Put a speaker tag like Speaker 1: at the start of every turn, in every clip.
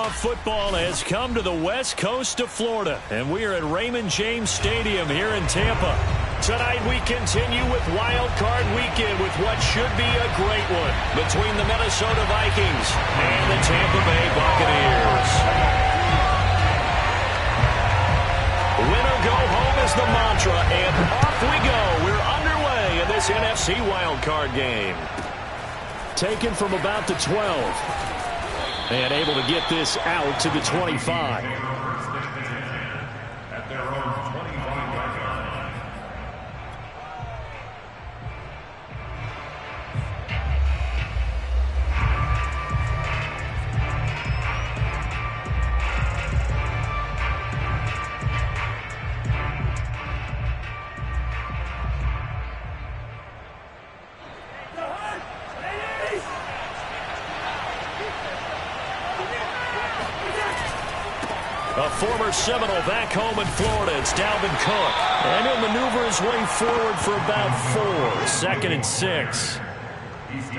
Speaker 1: of football has come to the west coast of Florida, and we are at Raymond James Stadium here in Tampa. Tonight we continue with Wild Card Weekend with what should be a great one between the Minnesota Vikings and the Tampa Bay Buccaneers. Win or go home is the mantra, and off we go. We're underway in this NFC Wild Card game. Taken from about the 12. And able to get this out to the 25.
Speaker 2: At their own 25-yard line.
Speaker 1: A former Seminole back home in Florida. It's Dalvin Cook. And he'll maneuver his way forward for about 4. 2nd and 6.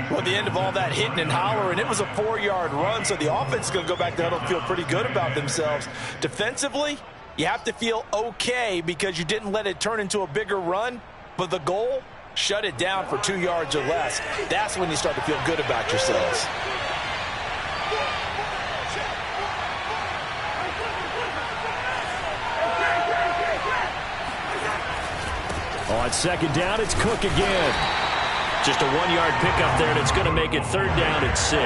Speaker 3: Well, at the end of all that hitting and hollering, it was a 4-yard run, so the offense is going to go back there and feel pretty good about themselves. Defensively, you have to feel okay because you didn't let it turn into a bigger run, but the goal, shut it down for 2 yards or less. That's when you start to feel good about yourselves.
Speaker 1: On 2nd down, it's Cook again. Just a 1-yard pickup there, and it's going to make it 3rd down at 6.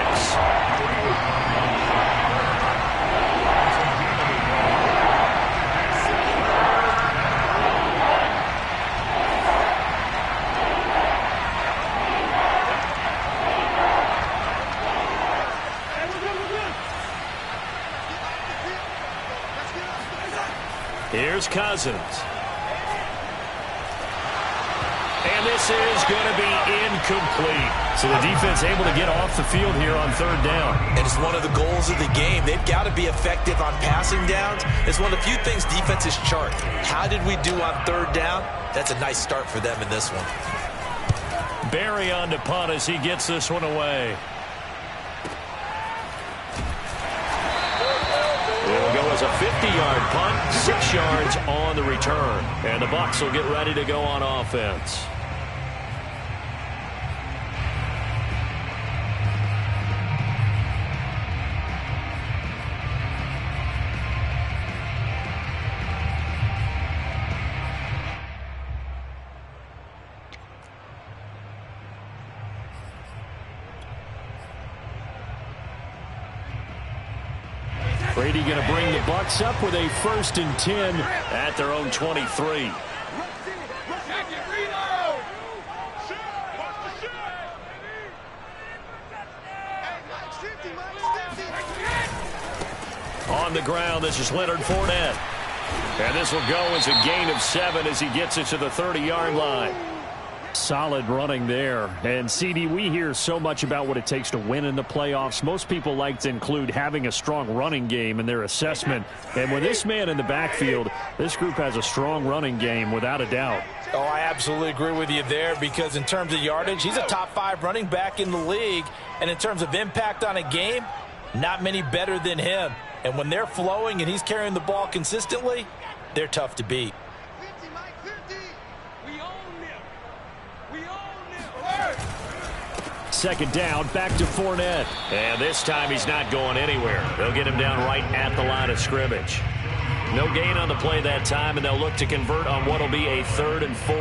Speaker 1: Here's Cousins. And this is going to be incomplete. So the defense able to get off the field here on 3rd down.
Speaker 3: And it's one of the goals of the game. They've got to be effective on passing downs. It's one of the few things defenses chart. How did we do on 3rd down? That's a nice start for them in this one.
Speaker 1: Barry on to punt as he gets this one away. It'll go as a 50-yard punt, 6 yards on the return. And the Bucs will get ready to go on offense. Brady going to bring the Bucs up with a 1st and 10 at their own 23. On the ground, this is Leonard Fournette. And this will go as a gain of 7 as he gets it to the 30-yard line. Solid running there. And, CD, we hear so much about what it takes to win in the playoffs. Most people like to include having a strong running game in their assessment. And with this man in the backfield, this group has a strong running game without a doubt.
Speaker 3: Oh, I absolutely agree with you there because in terms of yardage, he's a top 5 running back in the league. And in terms of impact on a game, not many better than him. And when they're flowing and he's carrying the ball consistently, they're tough to beat.
Speaker 1: 2nd down, back to Fournette. And this time he's not going anywhere. They'll get him down right at the line of scrimmage. No gain on the play that time, and they'll look to convert on what will be a 3rd and 4.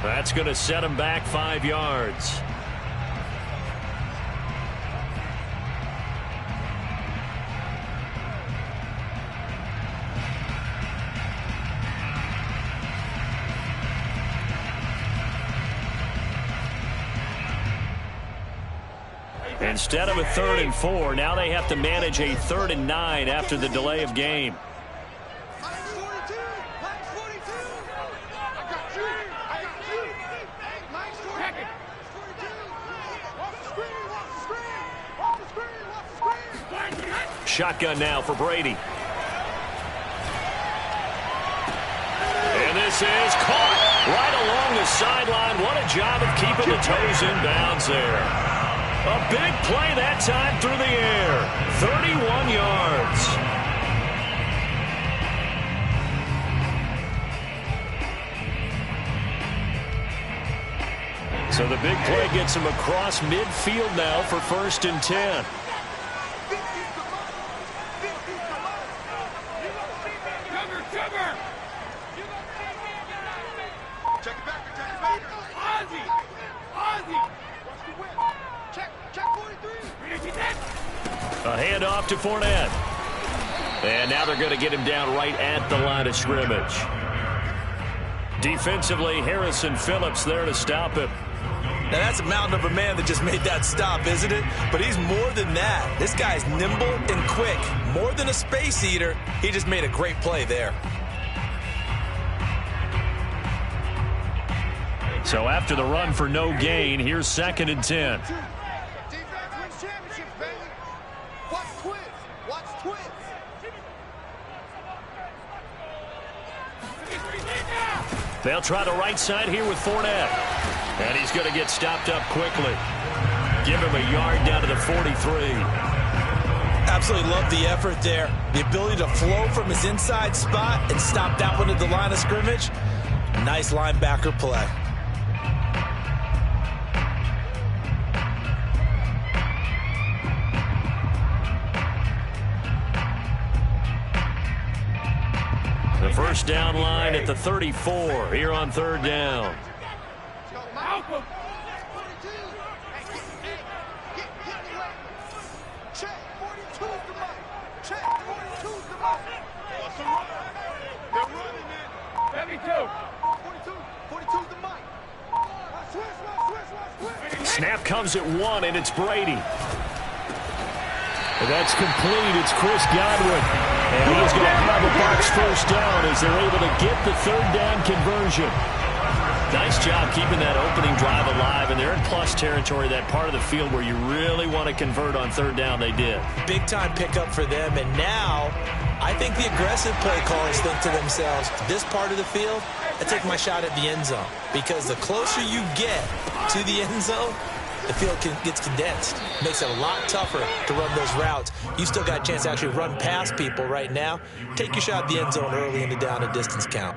Speaker 1: That's going to set him back 5 yards. Instead of a 3rd and 4, now they have to manage a 3rd and 9 after the delay of game. Shotgun now for Brady. And this is caught right along the sideline. What a job of keeping the toes in bounds there. A big play that time through the air. 31 yards. So the big play gets him across midfield now for 1st and 10. A handoff to Fournette. And now they're going to get him down right at the line of scrimmage. Defensively, Harrison Phillips there to stop him.
Speaker 3: Now that's a mountain of a man that just made that stop, isn't it? But he's more than that. This guy's nimble and quick. More than a space eater, he just made a great play there.
Speaker 1: So after the run for no gain, here's 2nd and 10. They'll try the right side here with Fournette. And he's going to get stopped up quickly. Give him a yard down to the 43.
Speaker 3: Absolutely love the effort there. The ability to flow from his inside spot and stop that one at the line of scrimmage. Nice linebacker play.
Speaker 1: The first down line at the 34 here on 3rd down. Snap comes at 1, and it's Brady. That's complete. It's Chris Godwin. And he's going to have a box 1st down as they're able to get the 3rd down conversion. Nice job keeping that opening drive alive, and they're in plus territory, that part of the field where you really want to convert on 3rd down. They did. Big-time pickup for them, and now I think the aggressive play callers think to themselves, this part of the field, I take my shot at the end zone, because the closer you get to the end zone, the field gets condensed. Makes it a lot tougher to run those routes. You still got a chance to actually run past people right now. Take your shot at the end zone early in the down and distance count.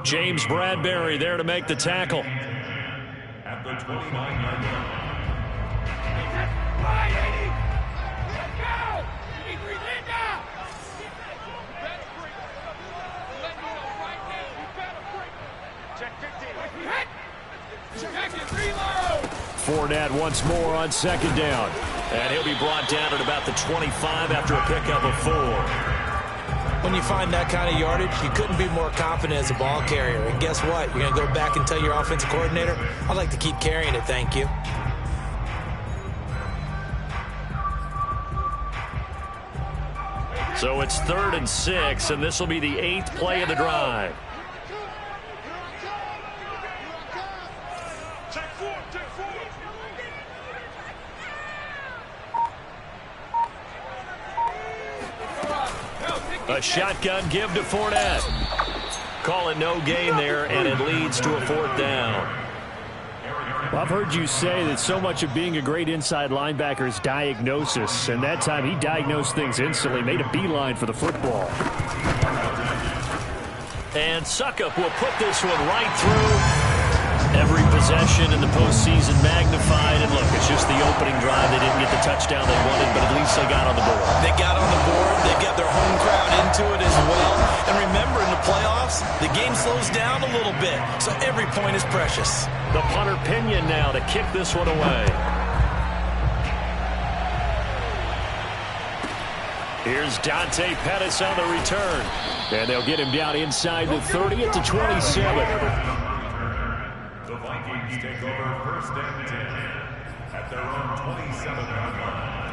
Speaker 1: James Bradbury there to make the tackle.
Speaker 2: At the 29-yard line.
Speaker 1: Fournette once more on 2nd down. And he'll be brought down at about the 25 after a pickup of 4.
Speaker 3: When you find that kind of yardage, you couldn't be more confident as a ball carrier. And guess what? You're going to go back and tell your offensive coordinator, I'd like to keep carrying it, thank you.
Speaker 1: So it's 3rd and 6, and this will be the 8th play of the drive. A shotgun give to Fournette. Call it no gain there, and it leads to a 4th down. Well, I've heard you say that so much of being a great inside linebacker is diagnosis, and that time he diagnosed things instantly, made a beeline for the football. And Suckup will put this one right through. Every possession in the postseason magnified. And look, it's just the opening drive. They didn't get the touchdown they wanted, but at least they got on the board.
Speaker 3: They got on the board. They got their home crowd into it as well. And remember, in the playoffs, the game slows down a little bit, so every point is precious.
Speaker 1: The punter Pinion now to kick this one away. Here's Dante Pettis on the return. And they'll get him down inside the 30 at the 27.
Speaker 2: The Vikings take over 1st and 10 at at their own 27-yard line.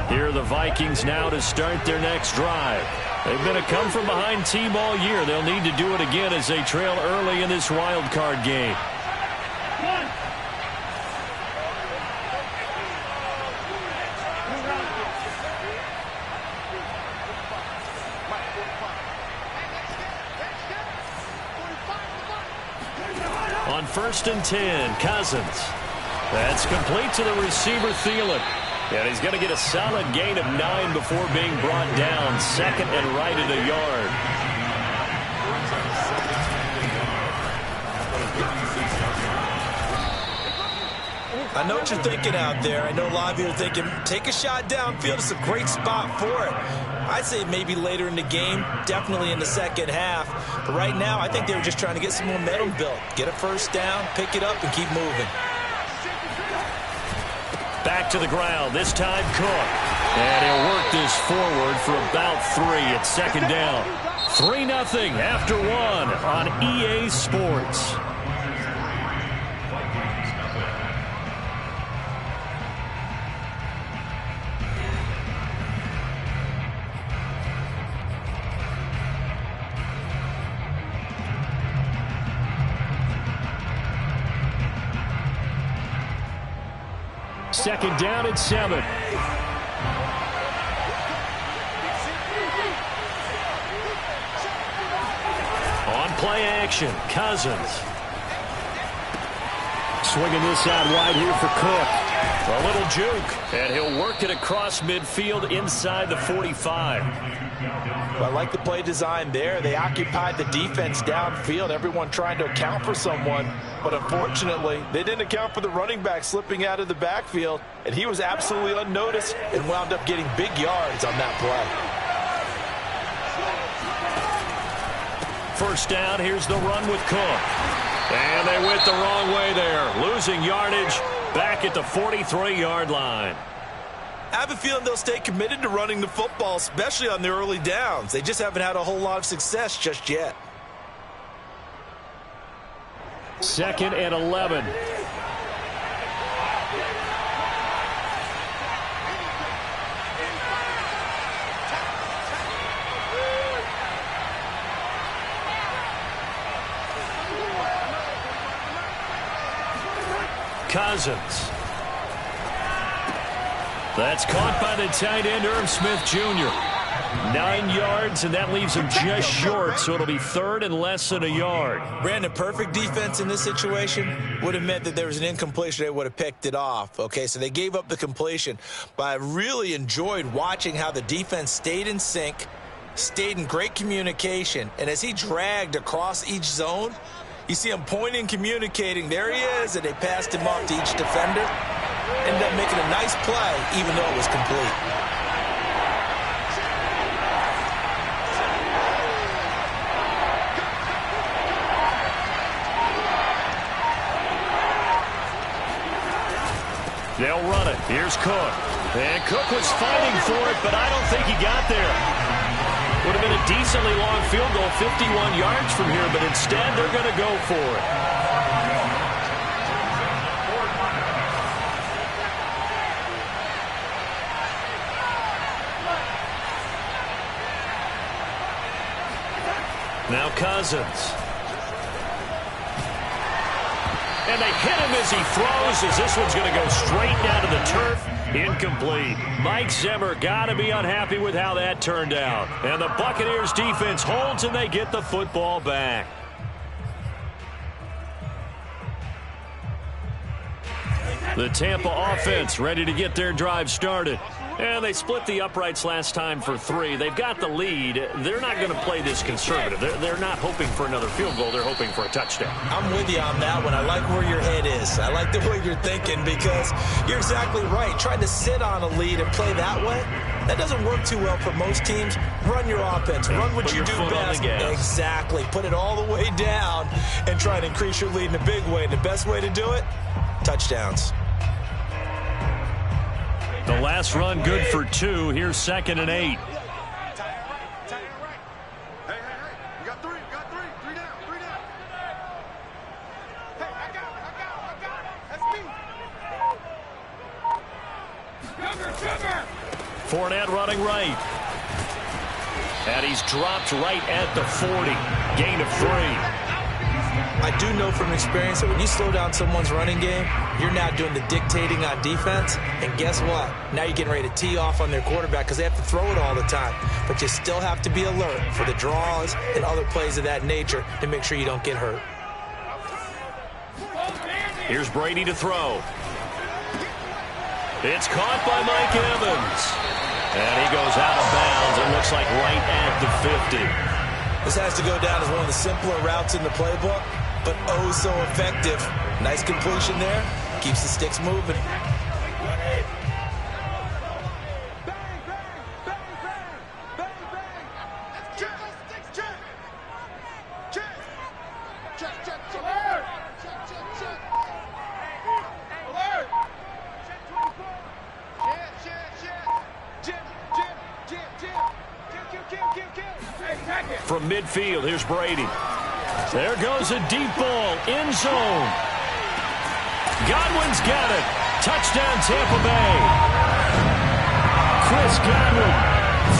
Speaker 1: Here are the Vikings now to start their next drive. They've been a come-from-behind team all year. They'll need to do it again as they trail early in this wild card game. On 1st and 10, Cousins. That's complete to the receiver, Thielen. And he's going to get a solid gain of 9 before being brought down. 2nd and right at a yard.
Speaker 3: I know what you're thinking out there. I know a lot of you are thinking, take a shot downfield. It's a great spot for it. I'd say maybe later in the game, definitely in the second half. But right now, I think they were just trying to get some momentum built. Get a first down, pick it up, and keep moving.
Speaker 1: Back to the ground, this time Cook. And he'll work this forward for about 3 at 2nd down. 3-0 after 1 on EA Sports. Second down at 7. On play action, Cousins. Swinging this out wide here for Cook. A little juke, and he'll work it across midfield inside the 45.
Speaker 3: Well, I like the play design there. They occupied the defense downfield, everyone trying to account for someone. But unfortunately, they didn't account for the running back slipping out of the backfield, and he was absolutely unnoticed and wound up getting big yards on that
Speaker 1: play. First down, here's the run with Cook. And they went the wrong way there, losing yardage back at the 43-yard line.
Speaker 3: I have a feeling they'll stay committed to running the football, especially on the early downs. They just haven't had a whole lot of success just yet.
Speaker 1: 2nd and 11. Cousins. That's caught by the tight end, Irv Smith Jr. 9 yards, and that leaves him just short, so it'll be 3rd and less than a yard.
Speaker 3: Brandon, perfect defense in this situation would have meant that there was an incompletion. They would have picked it off. Okay, so they gave up the completion. But I really enjoyed watching how the defense stayed in sync, stayed in great communication, and as he dragged across each zone, you see him pointing, communicating. There he is, and they passed him off to each defender. Ended up making a nice play, even though it was complete.
Speaker 1: They'll run it. Here's Cook. And Cook was fighting for it, but I don't think he got there. Would have been a decently long field goal, 51 yards from here, but instead they're going to go for it. Now Cousins. And they hit him as he throws, as this one's going to go straight down to the turf. Incomplete. Mike Zimmer got to be unhappy with how that turned out. And the Buccaneers defense holds, and they get the football back. The Tampa offense ready to get their drive started. And they split the uprights last time for 3. They've got the lead. They're not going to play this conservative. They're not hoping for another field goal. They're hoping for a touchdown.
Speaker 3: I'm with you on that one. I like where your head is. I like the way you're thinking because you're exactly right. Trying to sit on a lead and play that way, that doesn't work too well for most teams. Run your offense. Run what you do best. Exactly. Put it all the way down and try to increase your lead in a big way. And the best way to do it, touchdowns.
Speaker 1: The last run good for 2. Here's 2nd and 8.
Speaker 2: Hey, you got 3.
Speaker 1: Fournette running right. And he's dropped right at the 40. Gain of 3.
Speaker 3: I do know from experience that when you slow down someone's running game, you're now doing the dictating on defense. And guess what? Now you're getting ready to tee off on their quarterback because they have to throw it all the time. But you still have to be alert for the draws and other plays of that nature to make sure you don't get hurt.
Speaker 1: Here's Brady to throw. It's caught by Mike Evans. And he goes out of bounds. It looks like right at the 50.
Speaker 3: This has to go down as one of the simpler routes in the playbook, but oh so effective. Nice completion there. Keeps the sticks moving.
Speaker 1: From midfield, here's Brady. There goes a deep ball, end zone. Godwin's got it. Touchdown, Tampa Bay. Chris Godwin,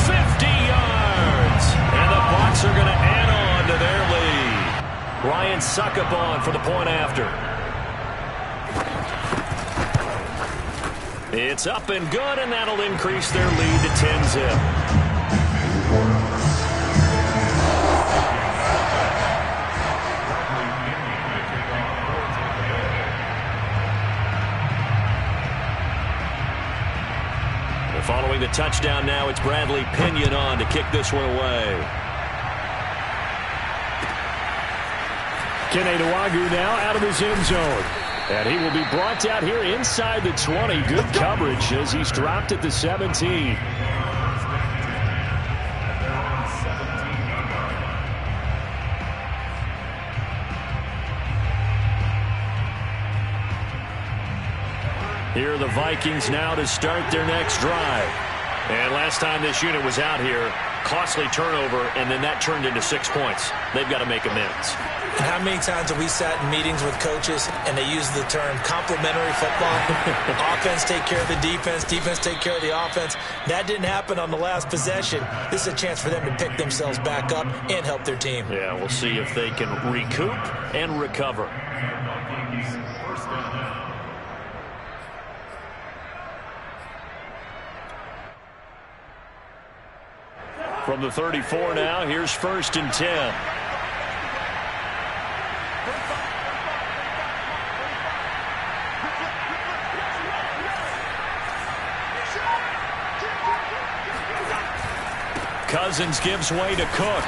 Speaker 1: 50 yards. And the Bucs are going to add on to their lead. Ryan Succop for the point after. It's up and good, and that'll increase their lead to 10-zip. Following the touchdown now, it's Bradley Pinion on to kick this one away. Kene Nwangwu now out of his end zone. And he will be brought out here inside the 20. Good coverage as he's dropped at the 17. Here are the Vikings now to start their next drive. And last time this unit was out here, costly turnover, and then that turned into 6 points. They've got to make amends.
Speaker 3: And how many times have we sat in meetings with coaches and they use the term complementary football? Offense take care of the defense, defense take care of the offense. That didn't happen on the last possession. This is a chance for them to pick themselves back up and help their team.
Speaker 1: Yeah, we'll see if they can recoup and recover. From the 34 now, here's 1st and 10. Cousins gives way to Cook.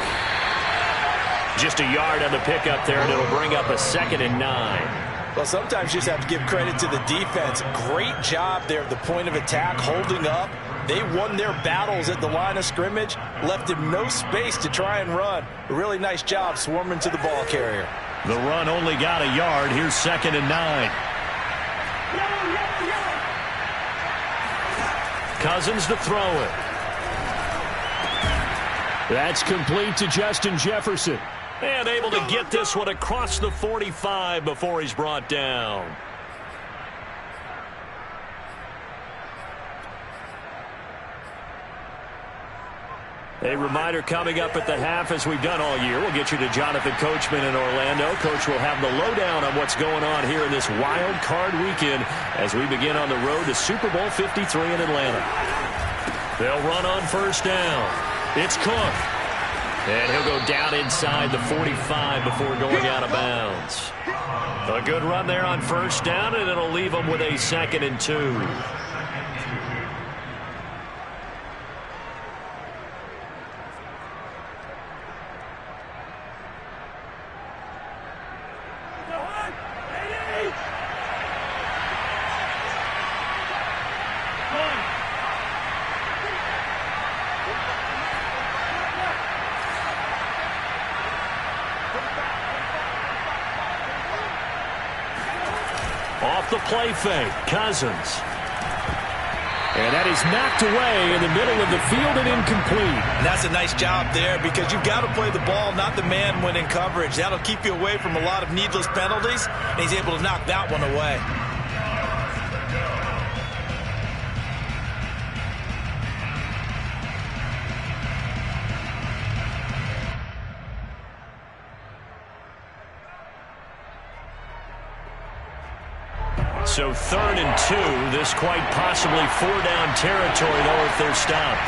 Speaker 1: Just a yard on the pickup there, and it'll bring up a 2nd and 9.
Speaker 3: Well, sometimes you just have to give credit to the defense. Great job there at the point of attack, holding up. They won their battles at the line of scrimmage, left him no space to try and run. A really nice job swarming to the ball carrier.
Speaker 1: The run only got a yard. Here's 2nd and 9. Cousins to throw it. That's complete to Justin Jefferson. And able to get this one across the 45 before he's brought down. A reminder coming up at the half, as we've done all year. We'll get you to Jonathan Coachman in Orlando. Coach will have the lowdown on what's going on here in this wild card weekend as we begin on the road to Super Bowl 53 in Atlanta. They'll run on 1st down. It's Cook. And he'll go down inside the 45 before going out of bounds. A good run there on 1st down, and it'll leave them with a 2nd and 2. Off the play fake, Cousins. And that is knocked away in the middle of the field and incomplete.
Speaker 3: And that's a nice job there because you've got to play the ball, not the man when in coverage. That'll keep you away from a lot of needless penalties, and he's able to knock that one away.
Speaker 1: So 3rd and 2. This quite possibly 4-down territory, though, if they're stopped.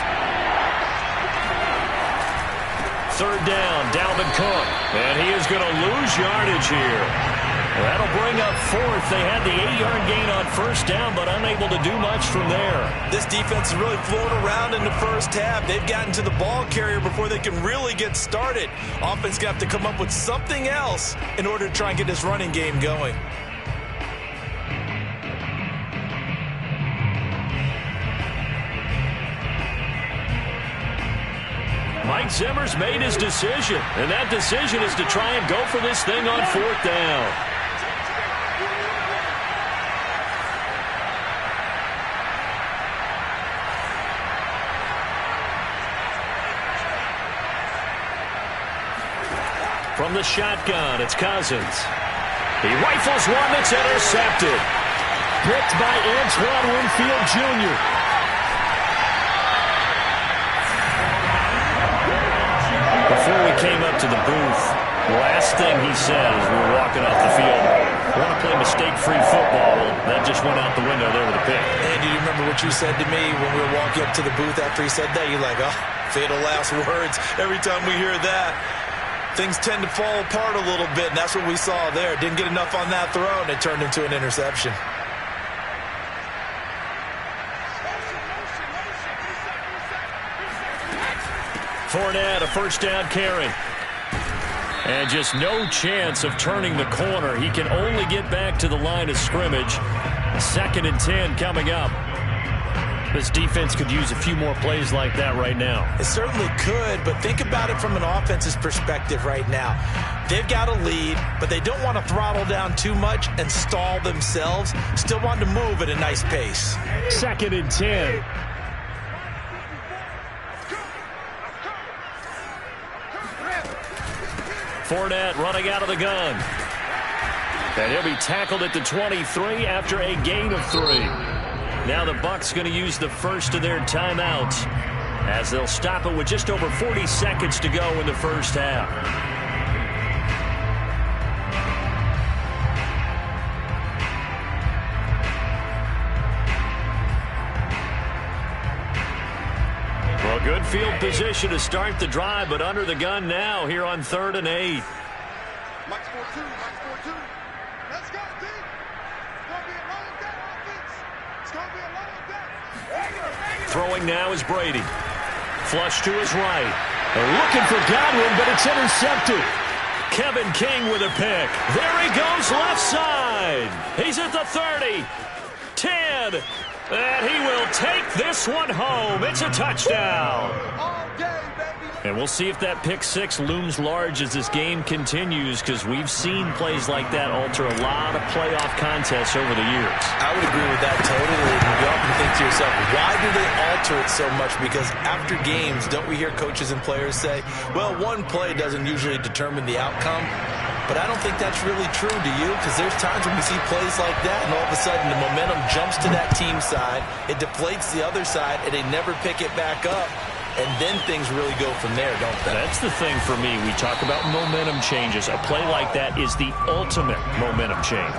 Speaker 1: 3rd down, Dalvin Cook. And he is going to lose yardage here. That'll bring up 4th. They had the 8-yard gain on 1st down, but unable to do much from there.
Speaker 3: This defense is really floating around in the first half. They've gotten to the ball carrier before they can really get started. Offense got to come up with something else in order to try and get this running game going.
Speaker 1: Mike Zimmer's made his decision, and that decision is to try and go for this thing on 4th down. From the shotgun, it's Cousins. He rifles one that's intercepted. Picked by Antoine Winfield Jr. Before we came up to the booth, the last thing he said as we were walking off the field, "I want to play mistake-free football." Well, that just went out the window there with a pick.
Speaker 3: And do you remember what you said to me when we were walking up to the booth after he said that? You're like, oh, fatal last words. Every time we hear that, things tend to fall apart a little bit, and that's what we saw there. Didn't get enough on that throw, and it turned into an interception.
Speaker 1: Fournette, a 1st down carry. And just no chance of turning the corner. He can only get back to the line of scrimmage. 2nd and 10 coming up. This defense could use a few more plays like that right now.
Speaker 3: It certainly could, but think about it from an offense's perspective right now. They've got a lead, but they don't want to throttle down too much and stall themselves. Still want to move at a nice pace.
Speaker 1: 2nd and 10. Fournette running out of the gun. And he'll be tackled at the 23 after a gain of 3. Now the Bucs going to use the first of their timeouts as they'll stop it with just over 40 seconds to go in the first half. Well, good field position to start the drive, but under the gun now here on 3rd and 8.
Speaker 2: Max 4-2, Max 4-2. Let's go, D. It's going to be a long day, offense. It's going to be a long day.
Speaker 1: Throwing now is Brady. Flush to his right. They're looking for Godwin, but it's intercepted. Kevin King with a pick. There he goes left side. He's at the 30. 10. And he will take this one home. It's a touchdown.
Speaker 2: All day, baby.
Speaker 1: And we'll see if that pick 6 looms large as this game continues, because we've seen plays like that alter a lot of playoff contests over the years.
Speaker 3: I would agree with that totally. And you often think to yourself, why do they alter it so much? Because after games, don't we hear coaches and players say, well, one play doesn't usually determine the outcome. But I don't think that's really true, do you? Because there's times when we see plays like that, and all of a sudden the momentum jumps to that team side, it deflates the other side, and they never pick it back up. And then things really go from there, don't they?
Speaker 1: That's the thing for me. We talk about momentum changes. A play like that is the ultimate momentum change.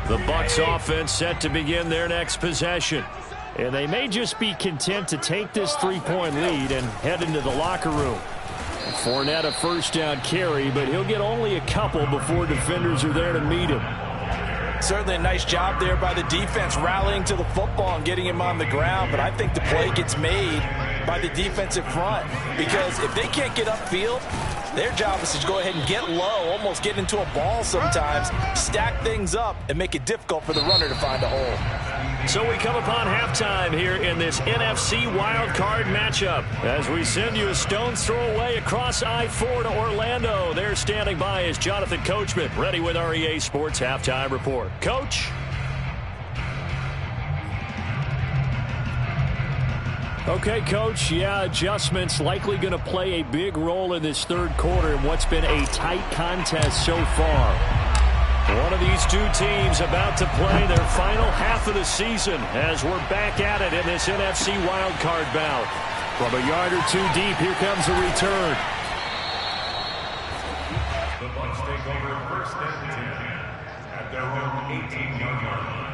Speaker 1: The Bucs offense set to begin their next possession. And they may just be content to take this 3-point lead and head into the locker room. Fournette a 1st down carry, but he'll get only a couple before defenders are there to meet him.
Speaker 3: Certainly a nice job there by the defense rallying to the football and getting him on the ground, but I think the play gets made by the defensive front, because if they can't get upfield, their job is to go ahead and get low, almost get into a ball sometimes, stack things up, and make it difficult for the runner to find a hole.
Speaker 1: So we come upon halftime here in this NFC wildcard matchup as we send you a stone's throw away across I-4 to Orlando. There standing by is Jonathan Coachman, ready with our EA Sports Halftime Report. Coach? Okay, Coach, yeah, adjustments likely going to play a big role in this third quarter in what's been a tight contest so far. One of these two teams about to play their final half of the season as we're back at it in this NFC wildcard bout. From a yard or two deep, here comes a return.
Speaker 4: The Bucs take over first and 10 at their own 18-yard line.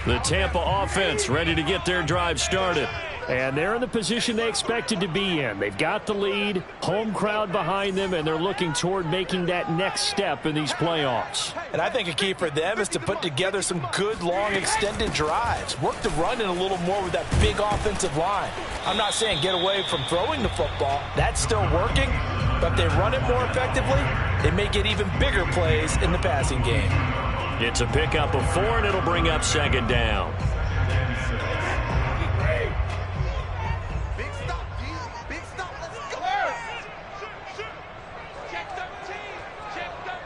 Speaker 1: The Tampa offense ready to get their drive started. And they're in the position they expected to be in. They've got the lead, home crowd behind them, and they're looking toward making that next step in these playoffs.
Speaker 3: And I think a key for them is to put together some good, long, extended drives. Work the run in a little more with that big offensive line. I'm not saying get away from throwing the football. That's still working. But if they run it more effectively, they may get even bigger plays in the passing game.
Speaker 1: It's a pickup of 4, and it'll bring up second down.
Speaker 2: Big stop, Jesus. Big stop. Let's go. Check 13. Check 13.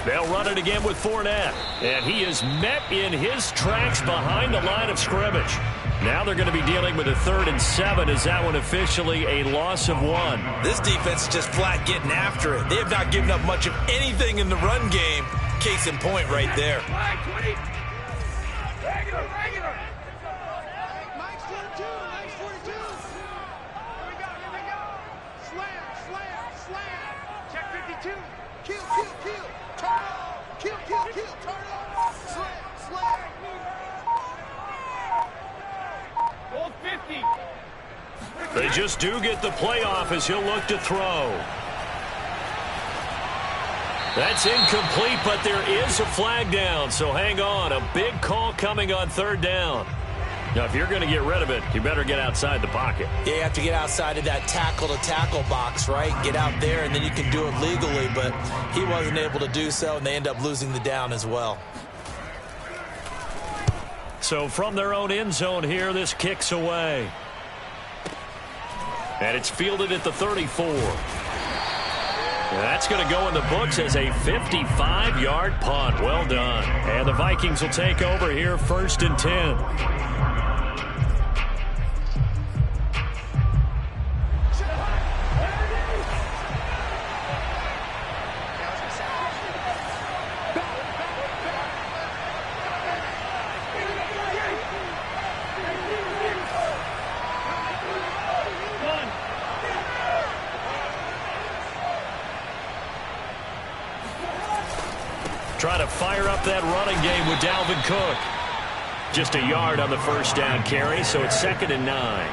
Speaker 1: They'll run it again with Fournette. And he is met in his tracks behind the line of scrimmage. Now they're going to be dealing with a 3rd and 7. Is that one officially a loss of 1?
Speaker 3: This defense is just flat getting after it. They have not given up much of anything in the run game. Case in point right there.
Speaker 2: Regular. Mike's 42. Mike's 42. Here we go. Slam. Check 52. Kill. Turn off. Kill. Turn off. Slam. Goal 50.
Speaker 1: They just do get the playoff as he'll look to throw. That's incomplete, but there is a flag down, so hang on. A big call coming on 3rd down. Now, if you're going to get rid of it, you better get outside the pocket.
Speaker 3: Yeah, you have to get outside of that tackle-to-tackle box, right? Get out there, and then you can do it legally, but he wasn't able to do so, and they end up losing the down as well.
Speaker 1: So from their own end zone here, this kicks away. And it's fielded at the 34. And that's going to go in the books as a 55-yard punt. Well done. And the Vikings will take over here 1st and 10. Try to fire up that running game with Dalvin Cook. Just a yard on the 1st down carry, so it's 2nd and 9.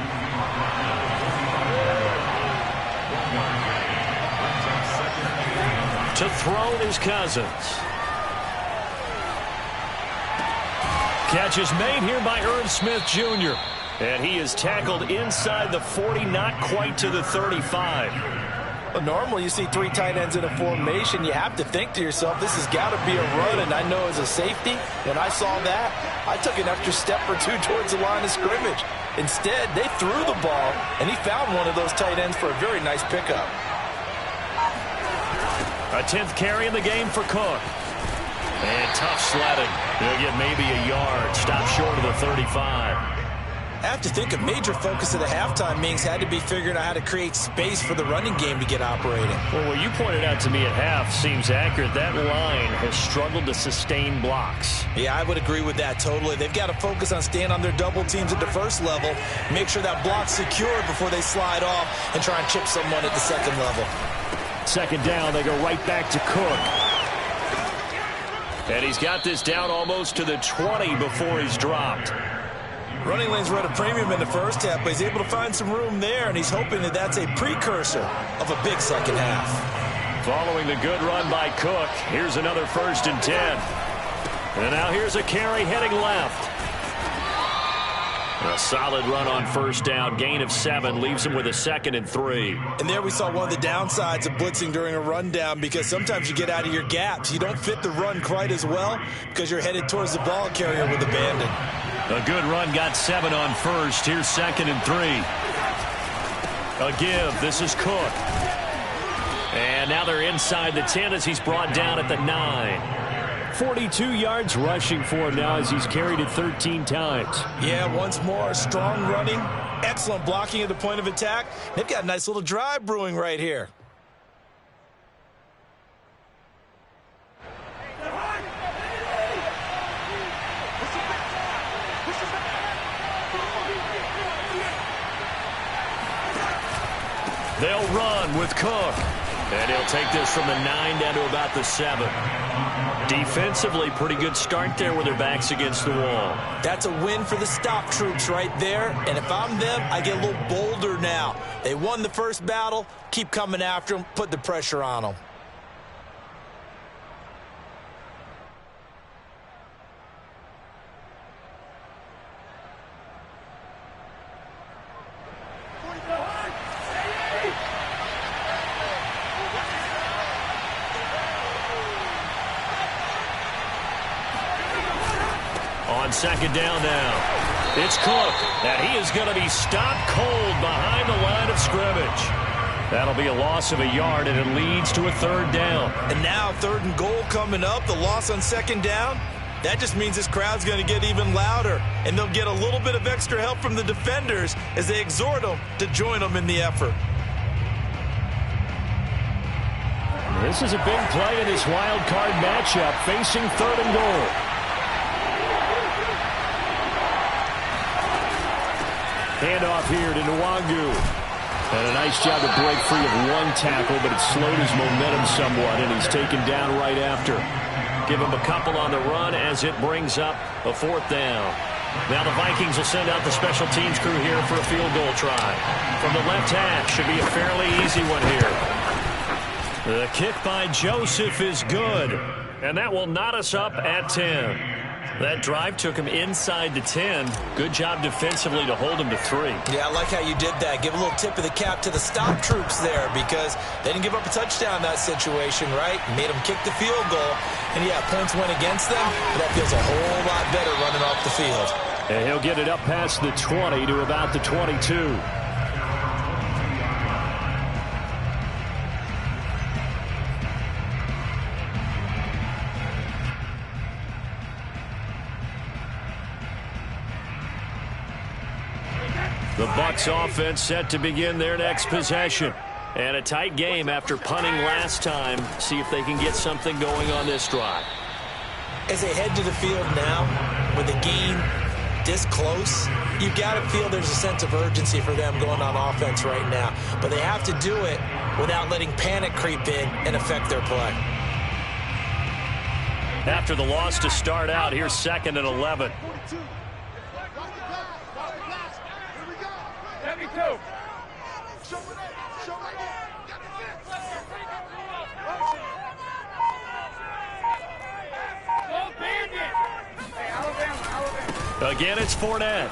Speaker 1: To throw is Cousins. Catch is made here by Irv Smith Jr. And he is tackled inside the 40, not quite to the 35.
Speaker 3: Well, normally you see 3 tight ends in a formation. You have to think to yourself, this has got to be a run. And I know as a safety, when I saw that, I took an extra step or 2 towards the line of scrimmage. Instead, they threw the ball, and he found one of those tight ends for a very nice pickup.
Speaker 1: A 10th carry in the game for Cook. And tough sledding. He'll get maybe a yard. Stop short of the 35.
Speaker 3: I have to think a major focus of the halftime meetings had to be figuring out how to create space for the running game to get operating.
Speaker 1: Well, what you pointed out to me at half seems accurate. That line has struggled to sustain blocks.
Speaker 3: Yeah, I would agree with that totally. They've got to focus on staying on their double teams at the 1st level, make sure that block's secured before they slide off and try and chip someone at the 2nd level.
Speaker 1: 2nd down, they go right back to Cook. And he's got this down almost to the 20 before he's dropped.
Speaker 3: Running lanes were at a premium in the 1st half, but he's able to find some room there, and he's hoping that that's a precursor of a big 2nd half.
Speaker 1: Following the good run by Cook, here's another 1st and 10. And now here's a carry heading left. A solid run on 1st down, gain of 7, leaves him with a 2nd and 3.
Speaker 3: And there we saw one of the downsides of blitzing during a rundown, because sometimes you get out of your gaps. You don't fit the run quite as well because you're headed towards the ball carrier with abandon.
Speaker 1: A good run, got 7 on 1st. Here's 2nd and 3. A give. This is Cook. And now they're inside the 10 as he's brought down at the 9. 42 yards rushing for him now as he's carried it 13 times.
Speaker 3: Yeah, once more, strong running, excellent blocking at the point of attack. They've got a nice little drive brewing right here.
Speaker 1: They'll run with Cook. And he'll take this from the 9 down to about the 7. Defensively, pretty good start there with their backs against the wall.
Speaker 3: That's a win for the stop troops right there. And if I'm them, I get a little bolder now. They won the first battle. Keep coming after them. Put the pressure on them.
Speaker 1: On second down now, it's Cook, and he is going to be stopped cold behind the line of scrimmage. That'll be a loss of a yard, and it leads to a 3rd down.
Speaker 3: And now 3rd and goal coming up, the loss on 2nd down. That just means this crowd's going to get even louder, and they'll get a little bit of extra help from the defenders as they exhort them to join them in the effort.
Speaker 1: This is a big play in this wild card matchup, facing 3rd and goal. Handoff here to Nwangu. And a nice job to break free of one tackle, but it slowed his momentum somewhat, and he's taken down right after. Give him a couple on the run as it brings up a 4th down. Now the Vikings will send out the special teams crew here for a field goal try. From the left half, should be a fairly easy one here. The kick by Joseph is good, and that will knot us up at 10. That drive took him inside the 10. Good job defensively to hold him to 3.
Speaker 3: Yeah, I like how you did that. Give a little tip of the cap to the stop troops there because they didn't give up a touchdown in that situation, right? Made them kick the field goal. And, yeah, points went against them, but that feels a whole lot better running off the field.
Speaker 1: And he'll get it up past the 20 to about the 22. The Bucs offense set to begin their next possession. And a tight game after punting last time. See if they can get something going on this drive.
Speaker 3: As they head to the field now, with the game this close, you've got to feel there's a sense of urgency for them going on offense right now. But they have to do it without letting panic creep in and affect their play.
Speaker 1: After the loss to start out, here's 2nd and 11. Again, it's Fournette.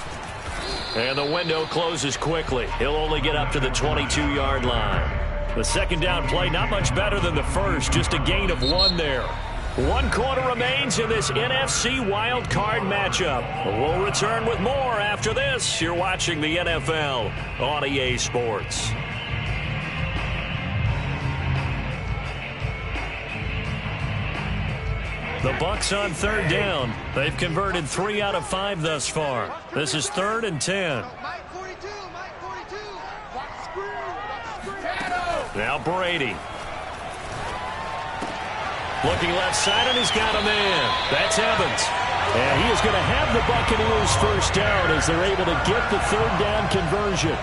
Speaker 1: And the window closes quickly. He'll only get up to the 22-yard line. The 2nd down play, not much better than the first, just a gain of 1 there. 1 quarter remains in this NFC wild card matchup. We'll return with more after this. You're watching the NFL on EA Sports. The Bucs on 3rd down. They've converted 3 out of 5 thus far. This is 3rd and 10. Now Brady. Looking left side, and he's got a man. That's Evans. And he is going to have the Buccaneers first down as they're able to get the 3rd down conversion.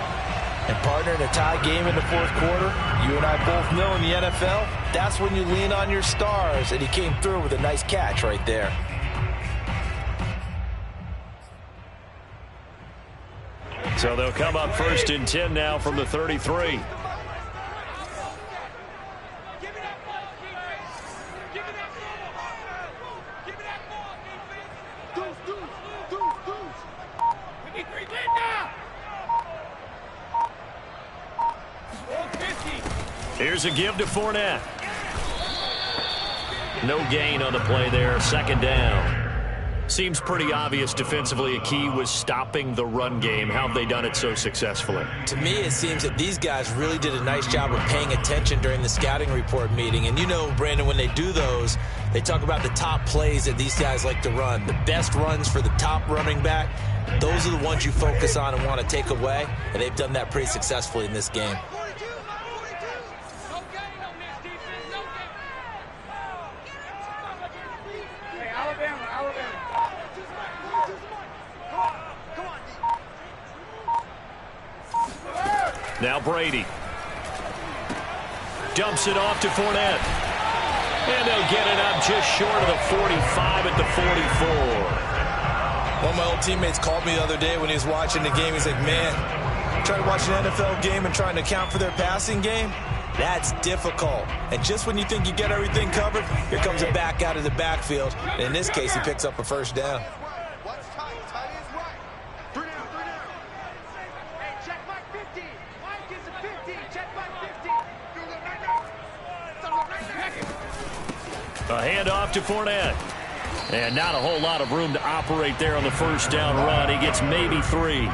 Speaker 3: And, partner, in a tie game in the 4th quarter, you and I both know in the NFL, that's when you lean on your stars. And he came through with a nice catch right there.
Speaker 1: So they'll come up 1st and 10 now from the 33. Here's a give to Fournette. No gain on the play there. 2nd down. Seems pretty obvious defensively a key was stopping the run game. How have they done it so successfully?
Speaker 3: To me, it seems that these guys really did a nice job of paying attention during the scouting report meeting. And you know, Brandon, when they do those, They talk about the top plays that these guys like to run. The best runs for the top running back, those are the ones you focus on and want to take away, and they've done that pretty successfully in this game.
Speaker 1: Now Brady. Dumps it off to Fournette. And they'll get it up just short of the 45 at the 44.
Speaker 3: One of my old teammates called me the other day when he was watching the game. He's like, man, trying to watch an NFL game and trying to account for their passing game, that's difficult. And just when you think you get everything covered, here comes a back out of the backfield. And in this case, he picks up a first down.
Speaker 1: A handoff to Fournette. And not a whole lot of room to operate there on the first down run. He gets maybe 3.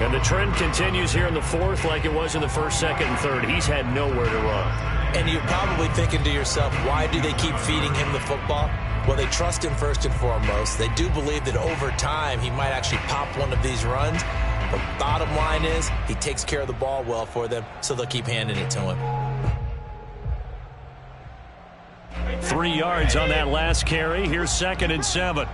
Speaker 1: And the trend continues here in the fourth like it was in the first, second, and third. He's had nowhere to run.
Speaker 3: And you're probably thinking to yourself, why do they keep feeding him the football? Well, they trust him first and foremost. They do believe that over time he might actually pop one of these runs. But bottom line is he takes care of the ball well for them, so they'll keep handing it to him.
Speaker 1: 3 yards on that last carry. Here's 2nd and 7.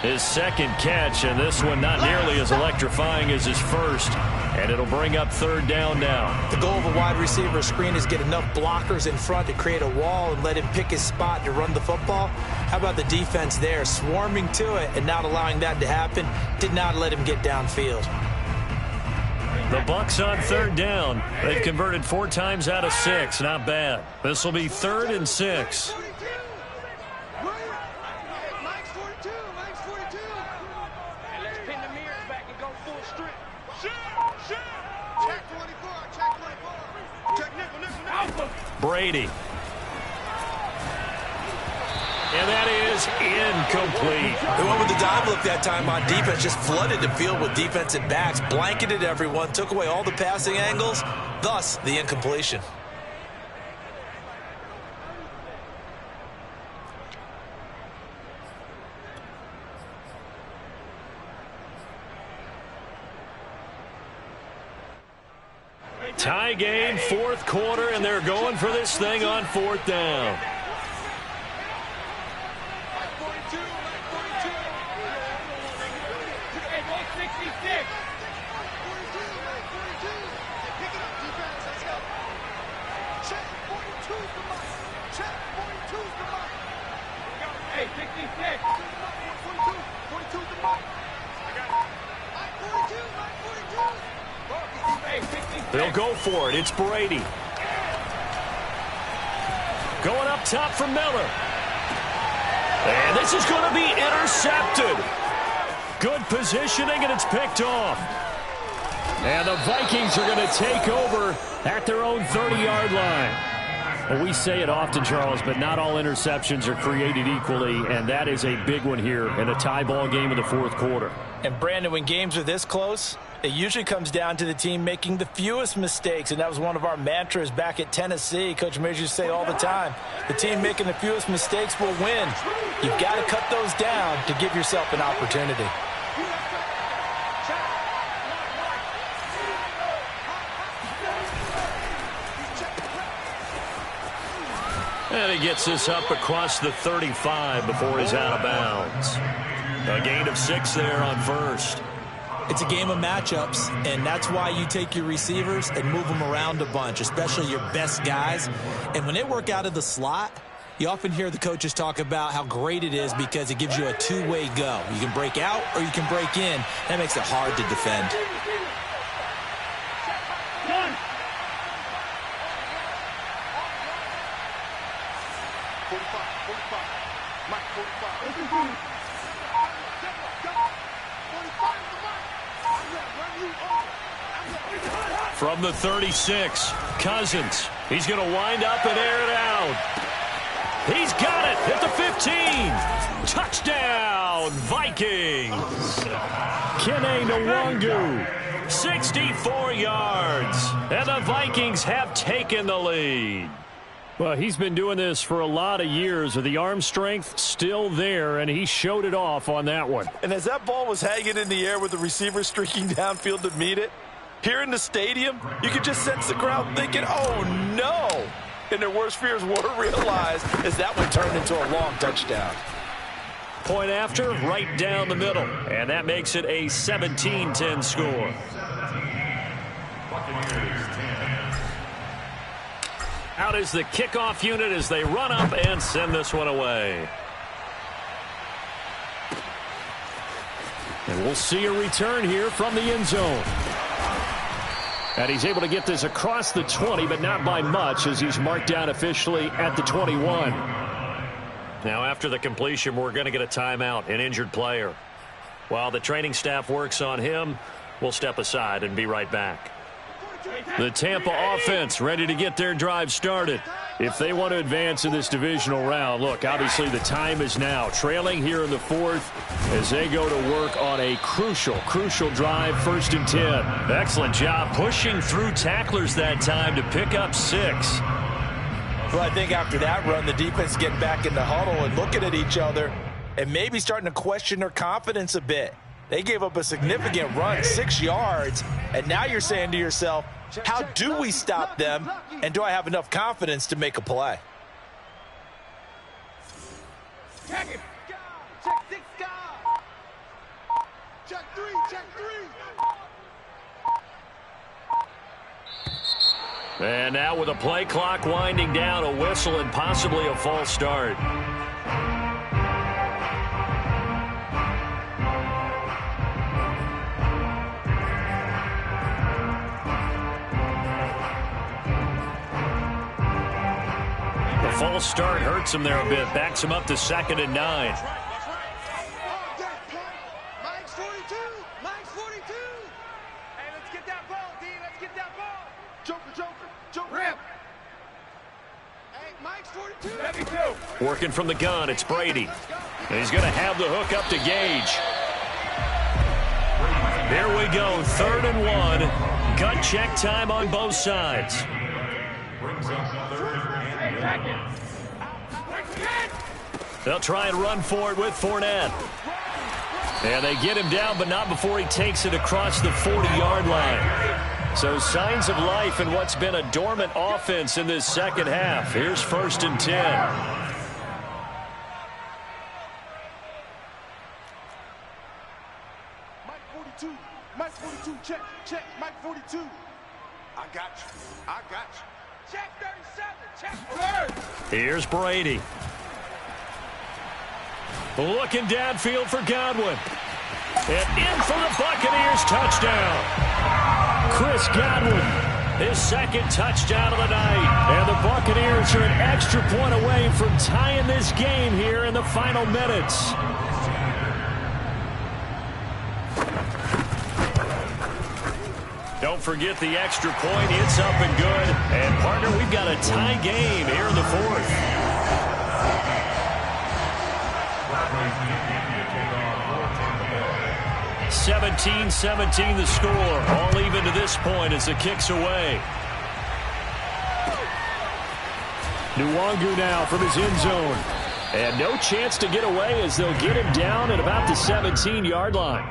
Speaker 1: His second catch, and this one not nearly as electrifying as his first. And it'll bring up 3rd down now.
Speaker 3: The goal of a wide receiver screen is get enough blockers in front to create a wall and let him pick his spot to run the football. How about the defense there, swarming to it and not allowing that to happen? Did not let him get downfield.
Speaker 1: The Bucs on 3rd down. They've converted 4 times out of 6. Not bad. This will be 3rd and 6. Brady. And that is incomplete.
Speaker 3: They went with the dive look that time on defense, just flooded the field with defensive backs, blanketed everyone, took away all the passing angles, thus the incompletion.
Speaker 1: Tie game, 4th quarter, and they're going for this thing on 4th down. They'll go for it. It's Brady. Going up top for Miller. And this is going to be intercepted. Good positioning, and it's picked off. And the Vikings are going to take over at their own 30-yard line. Well, we say it often, Charles, but not all interceptions are created equally, and that is a big one here in a tie ball game in the 4th quarter.
Speaker 3: And, Brandon, when games are this close, it usually comes down to the team making the fewest mistakes, and that was one of our mantras back at Tennessee. Coach Major used to say all the time, the team making the fewest mistakes will win. You've got to cut those down to give yourself an opportunity.
Speaker 1: And he gets this up across the 35 before he's out of bounds. A gain of 6 there on 1st.
Speaker 3: It's a game of matchups, and that's why you take your receivers and move them around a bunch, especially your best guys. And when they work out of the slot, you often hear the coaches talk about how great it is because it gives you a two-way go. You can break out or you can break in. That makes it hard to defend.
Speaker 1: From the 36, Cousins. He's going to wind up and air it out. He's got it at the 15. Touchdown, Vikings. Kene Nwangu, 64 yards. And the Vikings have taken the lead. Well, he's been doing this for a lot of years with the arm strength still there, and he showed it off on that one.
Speaker 3: And as that ball was hanging in the air with the receiver streaking downfield to meet it, here in the stadium, you could just sense the crowd thinking, oh, no. And their worst fears were realized as that one turned into a long touchdown.
Speaker 1: Point after, right down the middle. And that makes it a 17-10 score. Out is the kickoff unit as they run up and send this one away. And we'll see a return here from the end zone. And he's able to get this across the 20, but not by much as he's marked down officially at the 21. Now after the completion, we're going to get a timeout, an injured player. While the training staff works on him, we'll step aside and be right back. The Tampa offense ready to get their drive started. If they want to advance in this divisional round, look, obviously the time is now. Trailing here in the fourth as they go to work on a crucial drive, 1st and 10. Excellent job pushing through tacklers that time to pick up 6.
Speaker 3: Well, I think after that run, the defense getting back in the huddle and looking at each other and maybe starting to question their confidence a bit. They gave up a significant run, 6 yards, and now you're saying to yourself, how do we stop them, and do I have enough confidence to make a play?
Speaker 2: Check it. Check 6, go. Check 3, check 3.
Speaker 1: And now with a play clock winding down, a whistle and possibly a false start. False start hurts him there a bit. Backs him up to 2nd and 9.
Speaker 2: Mike's 42. Mike's 42. Hey, let's get that ball, D. Let's get that ball. Joker. Rip. Hey, Mike's 42.
Speaker 1: Working from the gun, it's Brady. And he's going to have the hook up to Gage. There we go, 3rd and 1. Gut check time on both sides. They'll try and run for it with Fournette. And they get him down, but not before he takes it across the 40-yard line. So signs of life in what's been a dormant offense in this second half. Here's 1st and 10.
Speaker 2: Mike 42, check, Mike 42. I got you. Check 37, check 3rd.
Speaker 1: Here's Brady. Looking downfield for Godwin. And in for the Buccaneers touchdown. Chris Godwin, his 2nd touchdown of the night. And the Buccaneers are an extra point away from tying this game here in the final minutes. Don't forget the extra point. It's up and good. And, partner, we've got a tie game here in the 4th. 17-17 the score. All even to this point as the kick's away. Nwangu now from his end zone. And no chance to get away as they'll get him down at about the 17-yard line.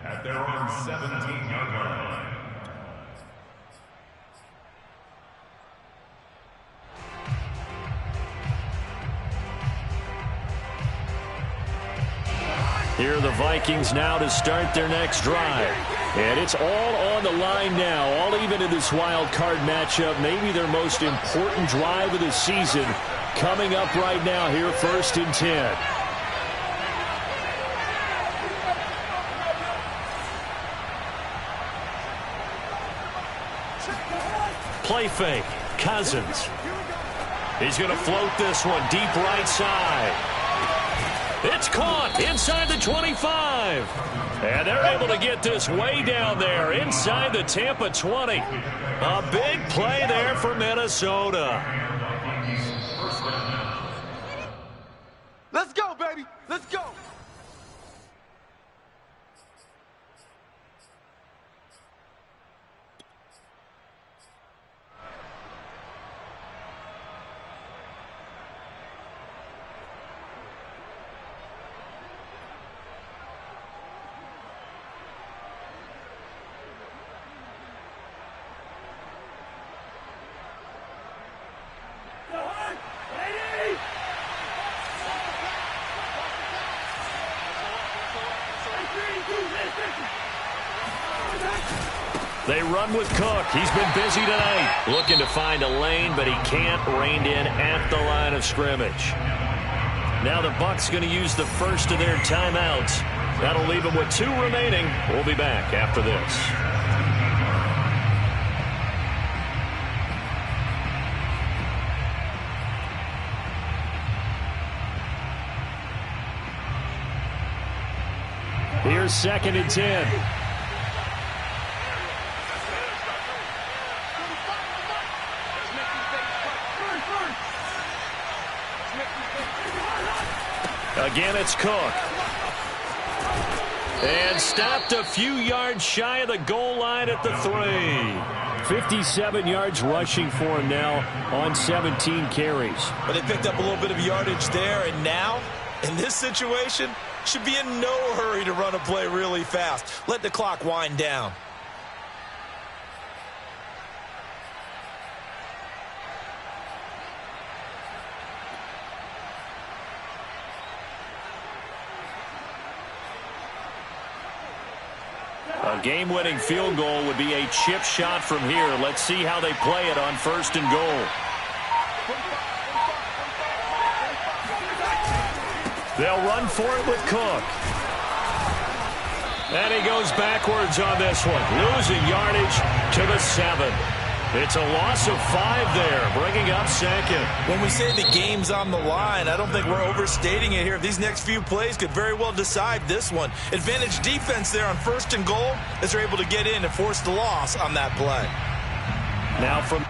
Speaker 4: At their own 17-yard line.
Speaker 1: Here are the Vikings now to start their next drive. And it's all on the line now, all even in this wild card matchup. Maybe their most important drive of the season coming up right now here, 1st and 10. Play fake. Cousins. He's going to float this one deep right side. It's caught inside the 25. And they're able to get this way down there inside the Tampa 20. A big play there for Minnesota.
Speaker 2: Let's go, baby. Let's go.
Speaker 1: They run with Cook. He's been busy tonight. Looking to find a lane, but he can't. Reined in at the line of scrimmage. Now the Bucs going to use the first of their timeouts. That'll leave them with 2 remaining. We'll be back after this. Here's 2nd and 10. Again, it's Cook. And stopped a few yards shy of the goal line at the 3. 57 yards rushing for him now on 17 carries.
Speaker 3: But they picked up a little bit of yardage there, and now, in this situation, should be in no hurry to run a play really fast. Let the clock wind down.
Speaker 1: A game-winning field goal would be a chip shot from here. Let's see how they play it on 1st and goal. They'll run for it with Cook. And he goes backwards on this one, losing yardage to the 7. It's a loss of 5 there, bringing up 2nd.
Speaker 3: When we say the game's on the line, I don't think we're overstating it here. These next few plays could very well decide this one. Advantage defense there on 1st and goal as they're able to get in and force the loss on that play.
Speaker 1: Now from